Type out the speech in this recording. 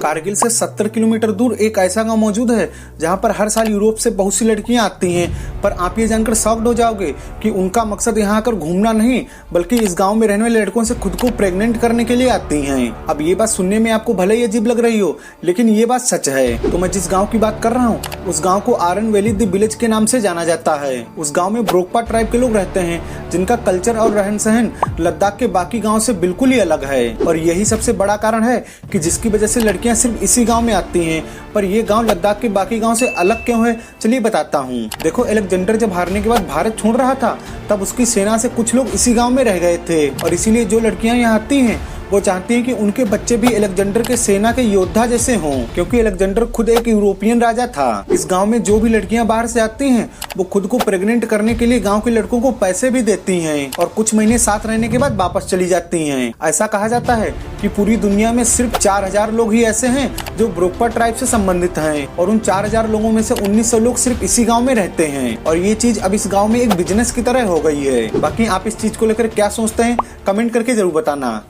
कारगिल से 70 किलोमीटर दूर एक ऐसा गांव मौजूद है जहां पर हर साल यूरोप से बहुत सी लड़कियां आती हैं। पर आप ये जानकर शॉक्ड हो जाओगे कि उनका मकसद यहां आकर घूमना नहीं बल्कि इस गांव में रहने वाले लड़कों से खुद को प्रेग्नेंट करने के लिए आती हैं। अब ये बात सुनने में आपको भले ही अजीब लग रही हो, लेकिन ये बात सच है। तो मैं जिस गाँव की बात कर रहा हूँ उस गाँव को आरन वैली द विलेज के नाम से जाना जाता है। उस गाँव में ब्रोकपा ट्राइब के लोग रहते हैं जिनका कल्चर और रहन सहन लद्दाख के बाकी गाँव से बिल्कुल ही अलग है। और यही सबसे बड़ा कारण है कि जिसकी वजह से लड़कियां सिर्फ इसी गांव में आती हैं। पर ये गांव लद्दाख के बाकी गांव से अलग क्यों है, चलिए बताता हूँ। देखो, अलेक्जेंडर जब हारने के बाद भारत छोड़ रहा था तब उसकी सेना से कुछ लोग इसी गांव में रह गए थे और इसीलिए जो लड़कियां यहाँ आती हैं वो चाहती हैं कि उनके बच्चे भी अलेक्जेंडर के सेना के योद्धा जैसे हों, क्योंकि अलेक्जेंडर खुद एक यूरोपियन राजा था। इस गांव में जो भी लड़कियां बाहर से आती हैं वो खुद को प्रेग्नेंट करने के लिए गांव के लड़कों को पैसे भी देती हैं और कुछ महीने साथ रहने के बाद वापस चली जाती हैं। ऐसा कहा जाता है कि पूरी दुनिया में सिर्फ 4000 लोग ही ऐसे हैं जो ब्रोकपा ट्राइब से संबंधित हैं और उन 4000 लोगों में से 1900 लोग सिर्फ इसी गाँव में रहते हैं और ये चीज अब इस गाँव में एक बिजनेस की तरह हो गई है। बाकी आप इस चीज को लेकर क्या सोचते हैं, कमेंट करके जरूर बताना।